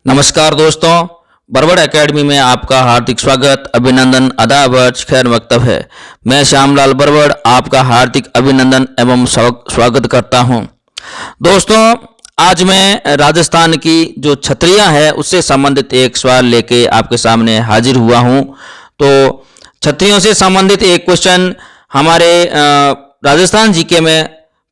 नमस्कार दोस्तों, बरबड़ एकेडमी में आपका हार्दिक स्वागत, अभिनंदन, आदाब, खैर मकतब है। मैं श्यामलाल बरबड़ आपका हार्दिक अभिनंदन एवं स्वागत करता हूं। दोस्तों, आज मैं राजस्थान की जो छतरियां हैं उससे संबंधित एक सवाल लेके आपके सामने हाजिर हुआ हूं। तो छतरियों से संबंधित एक क्वेश्चन हमारे राजस्थान जीके में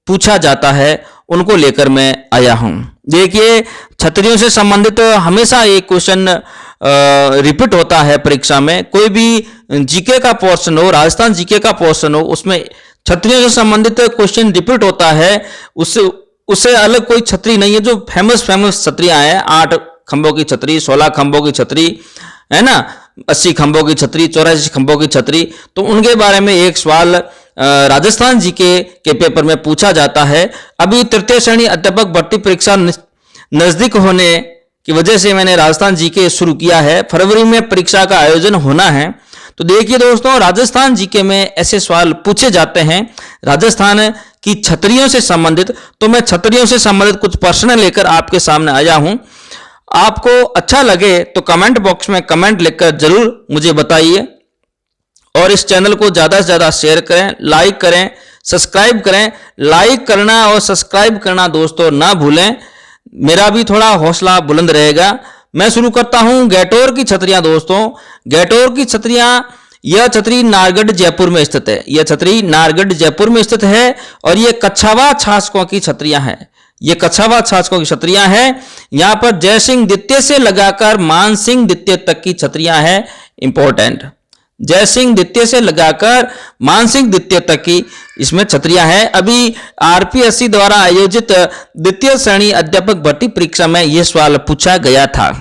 पूछा जाता है, उनको लेकर मैं आया हूं। देखिए, छतरियों से संबंधित हमेशा एक क्वेश्चन रिपीट होता है परीक्षा में। कोई भी जीके का पोर्शन हो, राजस्थान जीके का पोर्शन हो, उसमें छतरियों से संबंधित क्वेश्चन रिपीट होता है। उससे अलग कोई छतरी नहीं है। जो फेमस छतरियां हैं, 8 खंभों की छतरी, 16 खंभों की छतरी है ना, 80 खंभों की छतरी, 84 खंभों की छतरी, तो उनके बारे में एक सवाल राजस्थान जीके के पेपर में पूछा जाता है। अभी तृतीय श्रेणी अध्यापक भर्ती परीक्षा नजदीक होने की वजह से मैंने राजस्थान जीके शुरू किया है। फरवरी में परीक्षा का आयोजन होना है। तो देखिए दोस्तों, राजस्थान जीके में ऐसे सवाल पूछे जाते हैं राजस्थान की छतरियों से संबंधित। तो मैं छतरियों से संबंधित कुछ प्रश्न लेकर आपके सामने आया हूं। आपको अच्छा लगे तो कमेंट बॉक्स में कमेंट लिखकर जरूर मुझे बताइए, और इस चैनल को ज़्यादा से ज़्यादा शेयर करें, लाइक करें, सब्सक्राइब करें। लाइक करना और सब्सक्राइब करना दोस्तों ना भूलें, मेरा भी थोड़ा हौसला बुलंद रहेगा। मैं शुरू करता हूं गैटोर की छतरियां। दोस्तों, गैटोर की छतरियां, यह छतरी नारगढ़ जयपुर में स्थित है। यह छतरी नारगढ़ जयपुर में स्थित है और यह कच्छावा छाछकों की छतरियां हैं। ये कच्छावा छाछकों की छतरियां हैं। यहां पर जयसिंह द्वितीय से लगाकर मानसिंह द्वितीय तक की छतरियां हैं। इंपॉर्टेंट, जयसिंह द्वितीय से लगाकर मानसिंह द्वितीय तक की इसमें छतरियां हैं। अभी आरपीएससी द्वारा आयोजित द्वितीय श्रेणी अध्यापक भर्ती परीक्षा में यह सवाल पूछा गया था।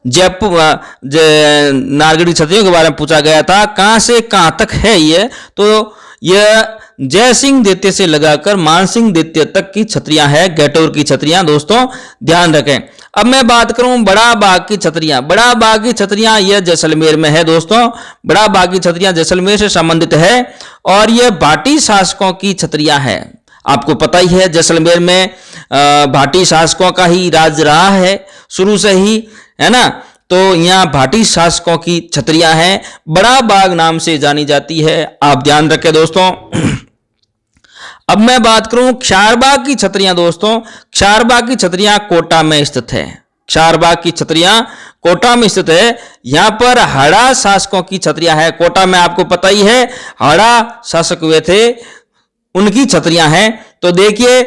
जयपुर नारगढ़ छतरियों के बारे में पूछा गया था, कहां से कहां तक है ये। तो यह जयसिंह द्वितीय से लगाकर मानसिंह द्वितीय तक की छतरियां हैं, गैटोर की छतरियां। दोस्तों ध्यान रखें। अब मैं बात करूं बड़ा बाग की छतरियां। बड़ा बाग की छतरियां यह जैसलमेर में है। दोस्तों, बड़ा बाग की छतरियां जैसलमेर से संबंधित है और यह भाटी शासकों की छतरियां हैं। आपको पता ही है, जैसलमेर में भाटी शासकों का ही राज रहा है शुरू से ही, है ना। तो यहाँ भाटी शासकों की छतरियां हैं, बड़ा बाग नाम से जानी जाती है। आप ध्यान रखें दोस्तों। अब मैं बात करूं क्षारबाग की छतरियां। दोस्तों, क्षारबाग की छतरियां कोटा में स्थित है। क्षारबाग की छतरियां कोटा में स्थित है। यहां पर हाड़ा शासकों की छतरियां हैं। कोटा में आपको पता ही है, हाड़ा शासक हुए थे, उनकी छतरियां हैं। तो देखिए,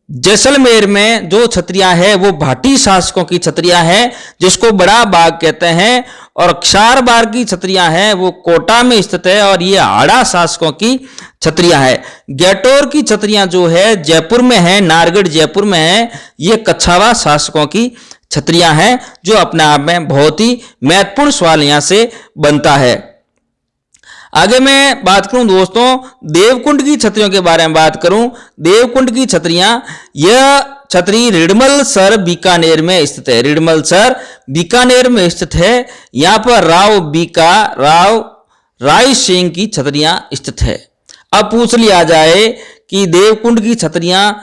जैसलमेर में जो छतरियां हैं वो भाटी शासकों की छतरियां हैं, जिसको बड़ा बाग कहते हैं, और क्षारबाग की छतरियां हैं वो कोटा में स्थित है और ये हाड़ा शासकों की छतरियां हैं। गैटोर की छतरियां जो है जयपुर में है, नारगढ़ जयपुर में है। ये कच्छावा शासकों की छतरियां हैं, जो अपने आप में बहुत ही महत्वपूर्ण सवाल यहां से बनता है। आगे मैं बात करूं दोस्तों देवकुंड की छतरियों के बारे में बात करूं। देवकुंड की छतरियां, यह छतरी रिडमलसर बीकानेर में स्थित है। रिडमलसर बीकानेर में स्थित है। यहां पर राव राय सिंह की छतरियां स्थित है। अब पूछ लिया जाए कि देवकुंड की छतरियां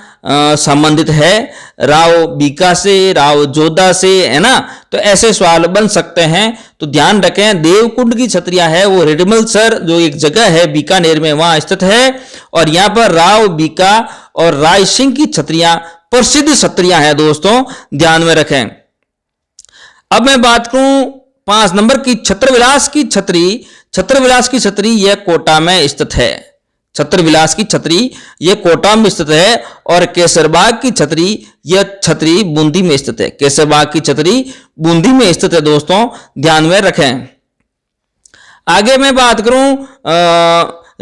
संबंधित है राव बीका से, राव जोधा से, है ना। तो ऐसे सवाल बन सकते हैं। तो ध्यान रखें, देवकुंड की छतरियां है वो रिडमलसर जो एक जगह है बीकानेर में, वहां स्थित है। और यहां पर राव बीका और राय सिंह की छतरियां प्रसिद्ध छतरियां हैं। दोस्तों ध्यान में रखें। अब मैं बात करूं 5 नंबर की छत्रविलास की छतरी। छत्रविलास की छतरी यह कोटा में स्थित है। छत्रविलास की छतरी यह कोटा में स्थित है। और केसरबाग की छतरी, यह छतरी बूंदी में स्थित है। केसरबाग की छतरी बूंदी में स्थित है। दोस्तों ध्यान में रखें। आगे मैं बात करूं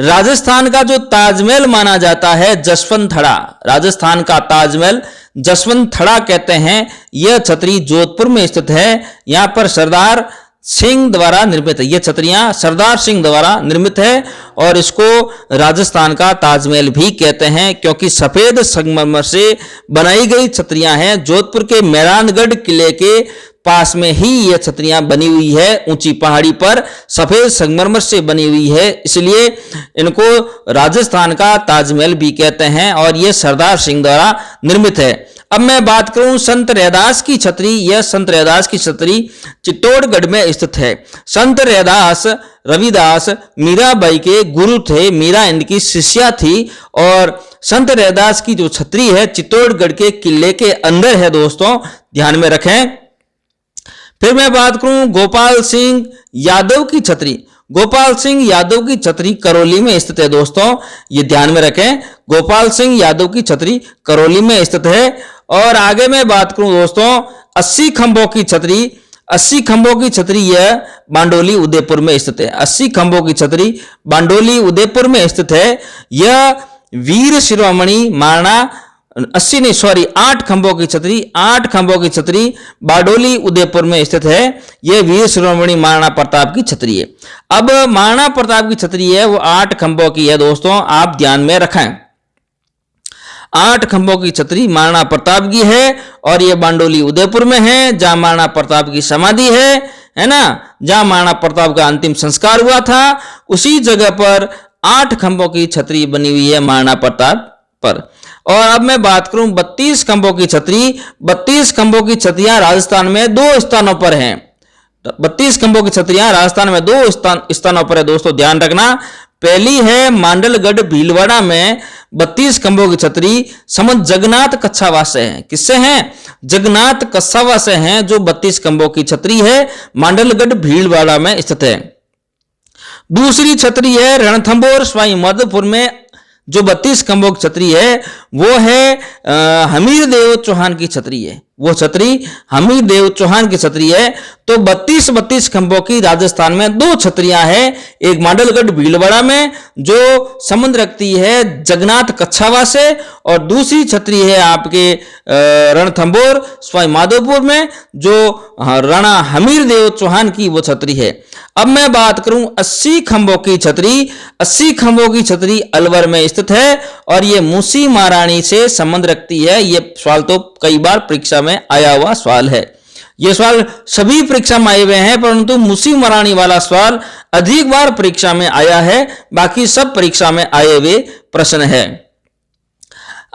राजस्थान का जो ताजमहल माना जाता है जसवंतथड़ा। राजस्थान का ताजमहल जसवंतथड़ा कहते हैं। यह छतरी जोधपुर में स्थित है। यहां पर सरदार सिंह द्वारा निर्मित है। ये छतरियां सरदार सिंह द्वारा निर्मित है और इसको राजस्थान का ताजमहल भी कहते हैं, क्योंकि सफेद संगमरमर से बनाई गई छतरियां हैं। जोधपुर के मेहरानगढ़ किले के पास में ही यह छतरियां बनी हुई है। ऊंची पहाड़ी पर सफेद संगमरमर से बनी हुई है, इसलिए इनको राजस्थान का ताजमहल भी कहते हैं और यह सरदार सिंह द्वारा निर्मित है। अब मैं बात करूं संत रैदास की छतरी। यह संत रैदास की छतरी चित्तौड़गढ़ में स्थित है। संत रैदास रविदास मीराबाई के गुरु थे, मीरा इनकी शिष्या थी और संत रैदास की जो छतरी है चित्तौड़गढ़ के किले के अंदर है दोस्तों, ध्यान में रखें। फिर मैं बात करूं गोपाल सिंह यादव की छतरी। गोपाल सिंह यादव की छतरी करौली में स्थित है दोस्तों, ये ध्यान में रखें। गोपाल सिंह यादव की छतरी करौली में स्थित है। और आगे मैं बात करूं दोस्तों 80 खंभों की छतरी। 80 खंभों की छतरी यह बांडोली उदयपुर में स्थित है। 80 खंभों की छतरी बांडोली उदयपुर में स्थित है। यह वीर शिरोमणि महाराणा 8 खंभों की छतरी, 8 खंभों की छतरी बारडोली उदयपुर में स्थित है। यह वीर शिरोमणि महाराणा प्रताप की छतरी है। अब महाराणा प्रताप की छतरी है वो 8 खंभों की है दोस्तों, आप ध्यान में रखें। 8 खंभों की छतरी महाराणा प्रताप की है और यह बांडोली उदयपुर में है, जहां महाराणा प्रताप की समाधि है ना, जहां महाराणा प्रताप का अंतिम संस्कार हुआ था, उसी जगह पर 8 खंभों की छतरी बनी हुई है महाराणा प्रताप पर। और अब मैं बात करूं 32 खंभों की छतरी। 32 खंभों की छतरियां राजस्थान में 2 स्थानों पर हैं। 32 खंभों की छतरियां राजस्थान में 2 स्थानों पर है दोस्तों, ध्यान रखना। पहली है मांडलगढ़ भीलवाड़ा में 32 खंभों की छतरी समझ जगन्नाथ कच्छावा से है। किससे हैं? जगन्नाथ कच्छावा से हैं, जो 32 खंभों की छतरी है मांडलगढ़ भीलवाड़ा में स्थित है। दूसरी छतरी है रणथंभौर सवाई माधोपुर में, जो 32 खंभों की छतरी है वो है हमीर देव चौहान की छतरी है। वो छतरी हमीर देव चौहान की छतरी है। तो 32 खंभों की राजस्थान में 2 छतरियां हैं, एक मांडलगढ़ भीलवाड़ा में जो संबंध रखती है जगन्नाथ कच्छावा से, और दूसरी छतरी है आपके रणथंभौर सवाई माधोपुर में, जो राणा हमीर देव चौहान की वो छतरी है। अब मैं बात करूं 80 खंभों की छतरी। 80 खंभों की छतरी अलवर में स्थित है और ये मूसी महारानी से संबंध रखती है। ये सवाल तो कई बार परीक्षा में आया हुआ सवाल है। ये सवाल सभी परीक्षा में आए हुए हैं, परंतु मूसी महारानी वाला सवाल अधिक बार परीक्षा में आया है, बाकी सब परीक्षा में आए हुए प्रश्न है।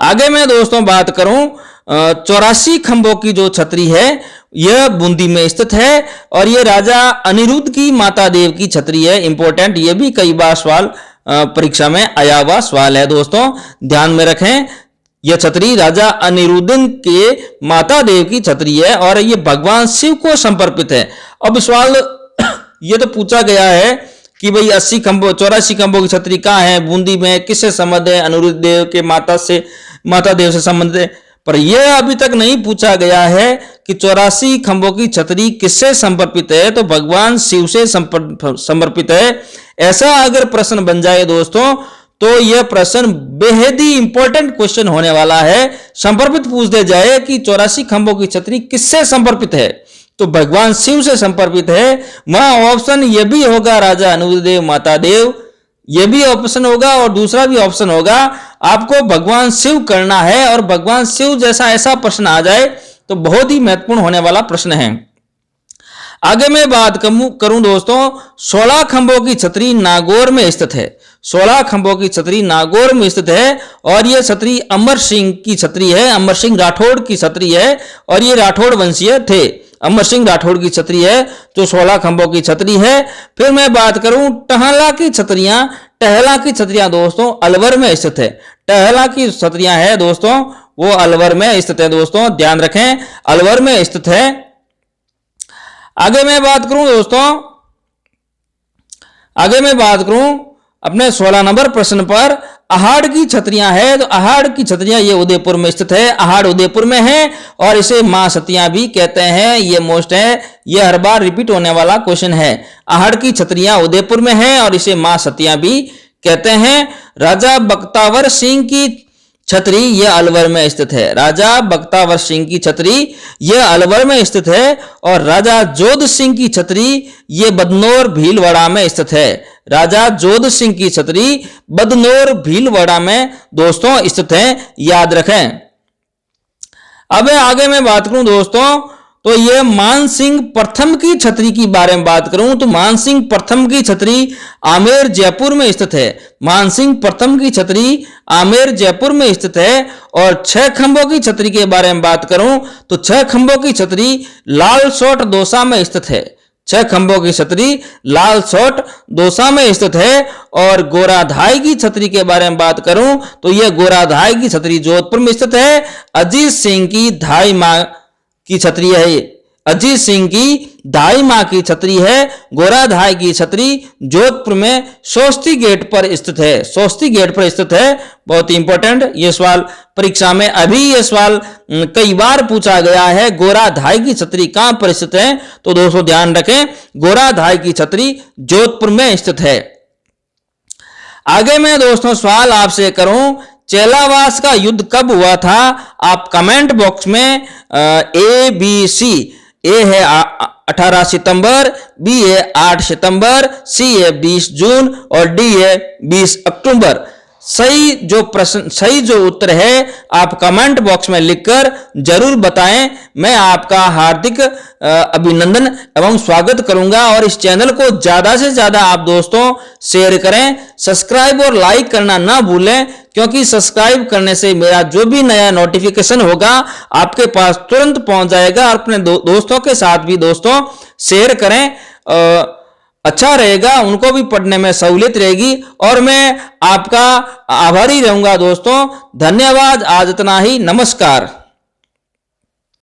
आगे मैं दोस्तों बात करूं 84 खंभों की जो छतरी है यह बूंदी में स्थित है और यह राजा अनिरुद्ध की माता देव की छतरी है। इंपॉर्टेंट, यह भी कई बार सवाल परीक्षा में आया हुआ सवाल है दोस्तों, ध्यान में रखें। यह छतरी राजा अनिरुद्ध के माता देव की छतरी है और यह भगवान शिव को समर्पित है। अब सवाल यह तो पूछा गया है कि भाई 84 खंभों की छतरी कहाँ है, बूंदी में, किससे संबंध है, अनिरुद्ध देव के माता देव से संबंध है, पर यह अभी तक नहीं पूछा गया है कि 84 खंभों की छतरी किससे समर्पित है, तो भगवान शिव से समर्पित है। ऐसा अगर प्रश्न बन जाए दोस्तों तो यह प्रश्न बेहद ही इंपॉर्टेंट क्वेश्चन होने वाला है। समर्पित पूछ दे जाए कि 84 खंभों की छतरी किससे समर्पित है, तो भगवान शिव से समर्पित है। वहां ऑप्शन यह भी होगा राजा अनिरुद्ध देव माता देव, यह भी ऑप्शन होगा और दूसरा भी ऑप्शन होगा। आपको भगवान शिव करना है और भगवान शिव जैसा ऐसा प्रश्न आ जाए तो बहुत ही महत्वपूर्ण होने वाला प्रश्न है। आगे मैं बात करूं दोस्तों 16 खंभों की छतरी नागौर में स्थित है। 16 खंभों की छतरी नागौर में स्थित है और यह छतरी अमर सिंह की छतरी है, अमर सिंह राठौड़ की छतरी है और ये राठौड़ वंशीय थे। अमर सिंह राठौड़ की छतरी है जो 16 खंभों की छतरी है। फिर मैं बात करूं टहला की छतरियां। टहला की छतरियां दोस्तों अलवर में स्थित है। टहला की छतरियां है दोस्तों वो अलवर में स्थित है दोस्तों, ध्यान रखें, अलवर में स्थित है। आगे मैं बात करूं अपने 16 नंबर प्रश्न पर अहाड़ की छतरियां है। तो अहाड़ की छतरियां ये उदयपुर में स्थित है। अहाड़ उदयपुर में है और इसे मां सतियां भी कहते हैं। ये मोस्ट है, ये हर बार रिपीट होने वाला क्वेश्चन है। अहाड़ की छतरियां उदयपुर में है और इसे मां सतियां भी कहते हैं। राजा बख्तावर सिंह की छतरी यह अलवर में स्थित है। राजा बख्तावर सिंह की छतरी यह अलवर में स्थित है और राजा जोध सिंह की छतरी यह बदनौर भीलवाड़ा में स्थित है। राजा जोध सिंह की छतरी बदनौर भीलवाड़ा में दोस्तों स्थित है, याद रखें। अब आगे मैं बात करूं दोस्तों तो ये मानसिंह प्रथम की छतरी की बारे में बात करूं तो मानसिंह प्रथम की छतरी आमेर जयपुर में स्थित है। मानसिंह प्रथम की छतरी आमेर जयपुर में स्थित है। और 6 खंभों की छतरी के बारे में बात करूं तो 6 खंभों की छतरी लालसोट दौसा में स्थित है। 6 खंभों की छतरी लालसोट दौसा में स्थित है। और गोराधाई की छतरी के बारे में बात करूं तो यह गोराधाई की छतरी जोधपुर में स्थित है। अजीत सिंह की धाई मां की छतरी है। अजीत सिंह की धाई मां की छतरी है। गोराधाई की छतरी जोधपुर में सोस्ती गेट पर स्थित है। सोस्ती गेट पर स्थित है। बहुत ही इंपॉर्टेंट ये सवाल परीक्षा में अभी ये सवाल कई बार पूछा गया है। गोराधाई की छतरी कहां पर स्थित है? तो दोस्तों ध्यान रखें, गोराधाई की छतरी जोधपुर में स्थित है। आगे मैं दोस्तों सवाल आपसे करूं, चेलावास का युद्ध कब हुआ था? आप कमेंट बॉक्स में ए बी सी, ए है 18 सितंबर, बी है 8 सितंबर, सी है 20 जून और डी है 20 अक्टूबर। सही जो उत्तर है आप कमेंट बॉक्स में लिखकर जरूर बताएं। मैं आपका हार्दिक अभिनंदन एवं स्वागत करूंगा। और इस चैनल को ज्यादा से ज्यादा आप दोस्तों शेयर करें, सब्सक्राइब और लाइक करना ना भूलें, क्योंकि सब्सक्राइब करने से मेरा जो भी नया नोटिफिकेशन होगा आपके पास तुरंत पहुंच जाएगा। और अपने दोस्तों के साथ भी दोस्तों शेयर करें, अच्छा रहेगा, उनको भी पढ़ने में सहूलियत रहेगी। और मैं आपका आभारी रहूंगा दोस्तों। धन्यवाद। आज इतना ही। नमस्कार।